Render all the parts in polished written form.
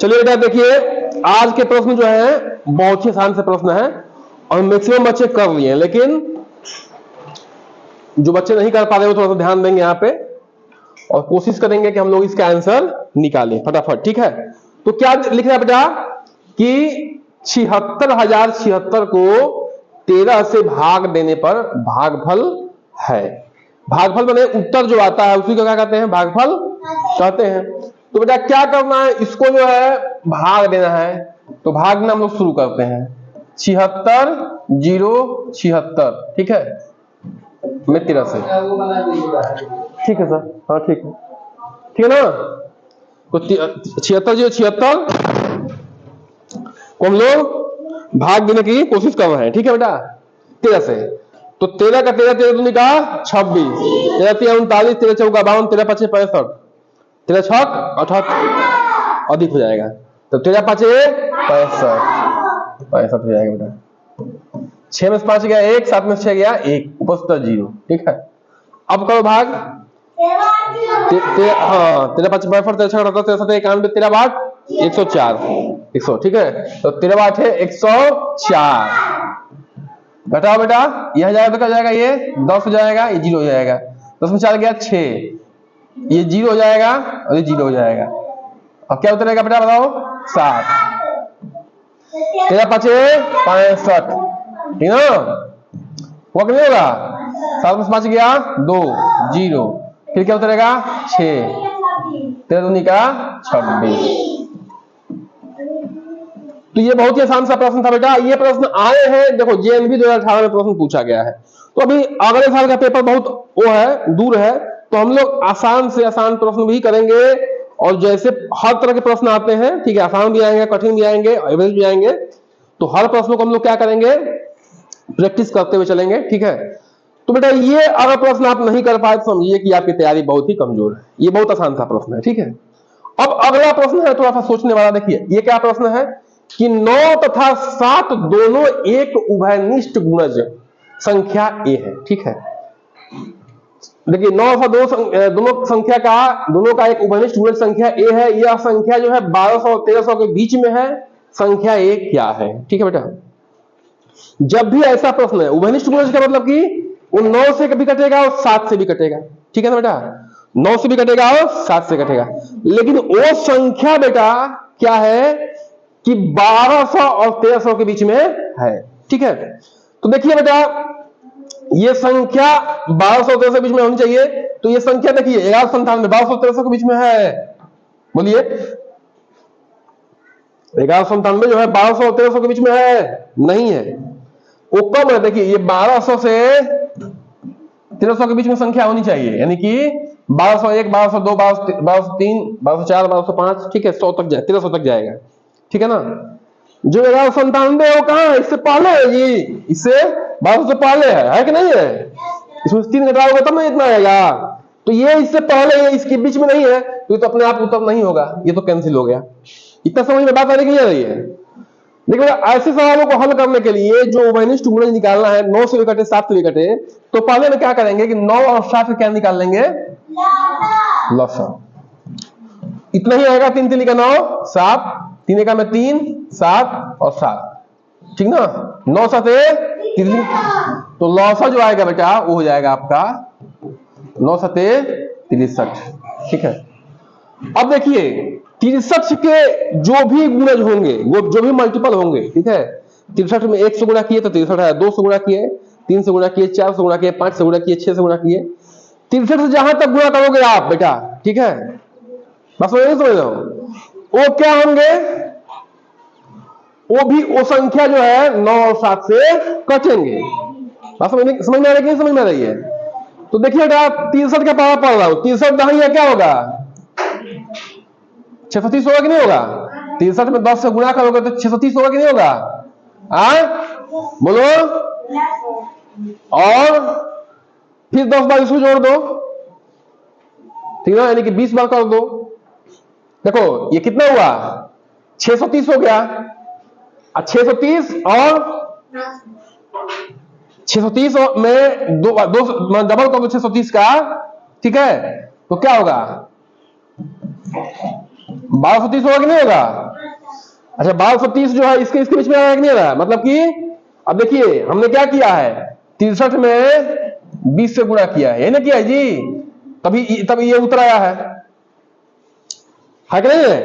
चलिए बेटा देखिए, आज के प्रश्न जो है बहुत ही आसान से प्रश्न है और मैक्सिमम बच्चे कर लिए हैं, लेकिन जो बच्चे नहीं कर पा रहे हो थोड़ा सा ध्यान देंगे यहाँ पे और कोशिश करेंगे कि हम लोग इसका आंसर निकालें फटाफट। ठीक है, तो क्या लिख रहा है बेटा कि 76,076 को 13 से भाग देने पर भागफल है। भागफल माने उत्तर जो आता है उसी को क्या कहते हैं, भागफल कहते हैं। तो बेटा क्या करना है, इसको जो है भाग देना है। तो भागना हम लोग शुरू करते हैं। 76 0 76, ठीक है, मैं 13 से, ठीक है सर, हाँ ठीक है, ठीक है ना। तो 76 0 76 को हम लोग भाग देने की कोशिश कर रहे हैं। ठीक है बेटा, 13 से। तो 13 का 13 13 दूनी का 26, 13 3 39, 13 4 52, 13 5 65, 13 6 78 अधिक हो जाएगा। तो 13 5 65 हो जाएगा बेटा। 6 में 5 गया 1, 7 में 6 गया 1, ऊपर 0। ठीक है, अब करो भाग। हाँ 13 5 65, 13 6 78, 13 7 91, 13 8 104, 100। ठीक है, तो 13 8 है 104। घटाओ बेटा, यह जाएगा तो क्या जाएगा, ये 10 हो जाएगा, ये 0 हो जाएगा। 10 में 4 गया 6, ये 0 हो जाएगा और ये 0 हो जाएगा। अब क्या उतरेगा बेटा बताओ, 7। 13 5 65, ठीक है ना, वो नहीं होगा। 7 में 5 गया 2, 0, फिर क्या उतरेगा 6, 13 दूनी का 26। तो ये बहुत ही आसान सा प्रश्न था बेटा। ये प्रश्न आए हैं, देखो जेएनबी 2018 में प्रश्न पूछा गया है। तो अभी अगले साल का पेपर बहुत वो है, दूर है, तो हम लोग आसान से आसान प्रश्न भी करेंगे। और जैसे हर तरह के प्रश्न आते हैं, ठीक है, आसान भी आएंगे, कठिन भी आएंगे, एवरेज भी आएंगे, तो हर प्रश्न को हम लोग क्या करेंगे, प्रैक्टिस करते हुए चलेंगे। ठीक है, तो बेटा ये अगर प्रश्न आप नहीं कर पाए तो समझिए कि आपकी तैयारी बहुत ही कमजोर है। ये बहुत आसान सा प्रश्न है। ठीक है, अब अगला प्रश्न है थोड़ा सा सोचने वाला। देखिए ये क्या प्रश्न है कि 9 तथा 7 दोनों एक उभयनिष्ठ गुणज संख्या ए है। ठीक है, देखिए 9 तथा दोनों का एक उभयनिष्ठ गुणज संख्या ए है। यह संख्या जो है 1200 और 1300 के बीच में है। संख्या ए क्या है? ठीक है बेटा, जब भी ऐसा प्रश्न है, उभयनिष्ठ गुणज का मतलब कि वो 9 से भी कटेगा और 7 से भी कटेगा। ठीक है ना बेटा, 9 से भी कटेगा और 7 से कटेगा, लेकिन वो संख्या बेटा क्या है कि 1200 और 1300 के बीच में है। ठीक है, तो देखिए बेटा ये संख्या 1200 और 1300 के बीच में होनी चाहिए। तो ये संख्या देखिए 1197 1200 और 1300 के बीच में है। बोलिए 1197 जो है 1200 और 1300 के बीच में है? नहीं है, वो कम है। देखिए ये 1200 से 1300 के बीच में संख्या होनी चाहिए, यानी कि 1201 1202 1203 1204 1205, ठीक है, 100 तक जाए, 1300 तक जाएगा। ठीक है ना, जो 1197 वो कहां है, इससे पहले है जी, इससे 1200 से पहले है कि नहीं है? इसमें 3 घटाओगे तब ना इतना आएगा। तो ये इससे पहले है, इसके बीच में नहीं है, तो ये तो अपने आप उत्तर नहीं होगा, ये तो कैंसिल हो गया। इतना समझ में बात आ रही है? देखिए ऐसे सवालों को हल करने के लिए जो उभयनिष्ठ गुणज निकालना है, 9 से भी कटे 7 से भी कटे, तो पहले में क्या करेंगे कि 9 और 7 का क्या निकाल लेंगे, लसा। इतना ही आएगा, 3 3 का 9 7, 3 का में 3 7 और 7, ठीक ना, 9 7 3, तो लौसा जो आएगा बेटा वो हो जाएगा आपका 9 7 63। ठीक है, अब देखिए 63 के जो भी गुणज होंगे, वो जो भी मल्टीपल होंगे, ठीक है, 63 में 1 से गुणा किए तो 63 है, 2 से गुणा किए, 3 से गुणा किए, 4 से गुणा किए, 5 से गुणा किए, 6 से गुणा किए, 63 से जहां तक गुणा करोगे आप बेटा, ठीक है, बस समझ रहे हो, वो क्या होंगे, वो भी वो संख्या जो है 9 और 7 से कटेंगे। बस समझ में आ रही है, समझ में आ रही है? तो देखिए बेटा 63 का पावर पढ़ रहा हूं, 63 दहाई है, क्या होगा 630 होगा कि नहीं होगा? 63 में 10 से गुणा करोगे तो 630 होगा कि नहीं होगा? बोलो, और फिर 10 बार इसको जोड़ दो, ठीक है, यानी कि 20 बार कर दो। देखो ये कितना हुआ, 630 हो गया। 630 और 630 में दो डबल कर दो 630 का, ठीक है, तो क्या होगा 1230 होगा कि नहीं होगा? अच्छा 1230 जो है इसके इसके बीच में आ रहा है कि नहीं आ रहा है? मतलब कि अब देखिए हमने क्या किया है, 63 में 20 से गुणा किया है, ये ना किया है जी, तभी ये उत्तर आया है कि नहीं है?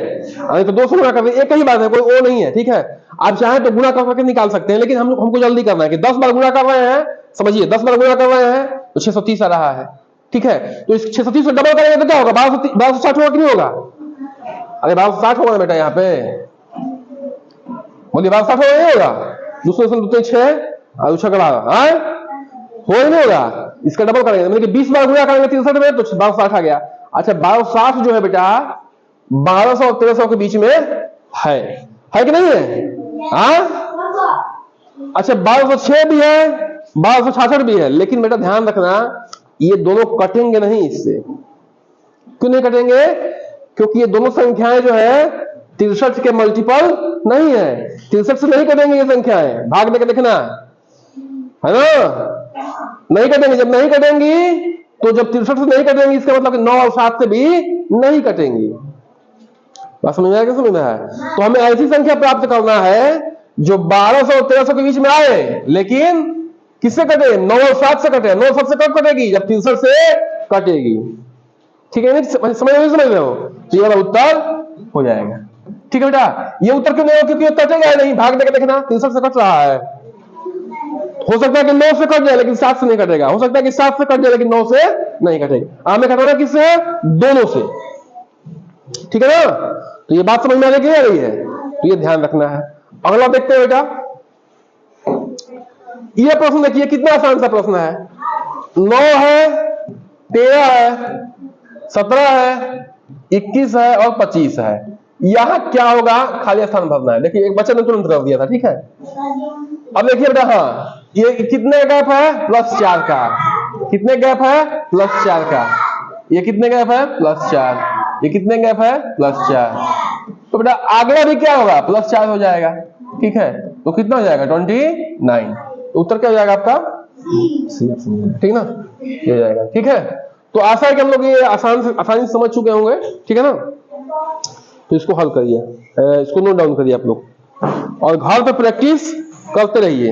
अरे तो 2 से गुणा कर रहे, एक ही बात है, कोई वो नहीं है, ठीक है। आप चाहें तो गुणा करके निकाल सकते हैं, लेकिन हमको जल्दी करना है कि 10 बार गुणा कर रहे हैं, समझिए 10 बार गुणा कर रहे हैं तो 630 आ रहा है, ठीक है। तो इस 630 से डबल करेंगे तो क्या होगा, 1260 होगा कि नहीं होगा? अरे 1260 होगा ना बेटा, यहाँ पे बोलिए 1260 होगा नहीं होगा? दूसरे से दूसरे 6 और 6 का 12 हो ही नहीं होगा, इसका डबल करेंगे मतलब कि 20 बार गुणा करेंगे 63 में तो 1260 आ गया। अच्छा 1260 जो है बेटा 1200 और 1300 के बीच में है कि नहीं है? अच्छा 1206 भी है, 1266 भी है, लेकिन बेटा ध्यान रखना ये दोनों कटेंगे नहीं इससे। क्यों नहीं कटेंगे? क्योंकि ये दोनों संख्याएं जो है 63 के मल्टीपल नहीं है, 63 से नहीं कटेंगे ये संख्याएं, भाग देकर देखना है ना, नहीं कटेंगे। जब नहीं कटेंगी तो जब 63 से नहीं कटेंगी इसका मतलब 9 और 7 से भी नहीं कटेंगी। बात समझ में आया? समझ में आया? तो हमें ऐसी संख्या प्राप्त करना है जो 1200 और 1300 के बीच में आए, लेकिन किससे कटे? 9 और 7 से कटे। 9 और 7 से कब कटेगी? जब 63 से कटेगी, ठीक है? समझ रहे हो? तो ये वाला उत्तर हो जाएगा, ठीक है बेटा। ये उत्तर क्यों नहीं हो? क्योंकि कटेगा नहीं, भाग देकर देखना 63 से कट रहा है। हो सकता है कि 9 से कट जाए लेकिन 7 से नहीं कटेगा, हो सकता है कि 7 से कट जाए लेकिन 9 से नहीं कटेगा। हमें कटाना किससे? दोनों से, ठीक है ना? तो ये बात समझ में आ रही है, तो ये ध्यान रखना है। अगला देखते हैं बेटा, ये प्रश्न देखिए कितना आसान सा प्रश्न है। 9 है, 13 है, 17 है, 21 है और 25 है। यहां क्या होगा? खाली स्थान भरना है। देखिए एक बच्चे ने तुरंत कर दिया था, ठीक है। अब देखिए बेटा, हाँ ये कितने गैप है? +4 का। कितने गैप है? +4 का। ये कितने गैप है? +4। ये कितने गैप है? +4। तो बेटा अगला भी क्या होगा? +4 हो जाएगा, ठीक है। तो कितना हो जाएगा? 29। तो उत्तर क्या हो जाएगा आपका? ठीक ना, ये हो जाएगा, ठीक है। तो आशा है कि हम लोग ये आसानी से समझ चुके होंगे, ठीक है ना। तो इसको हल करिए, इसको नोट डाउन करिए आप लोग, और घर पे प्रैक्टिस करते रहिए।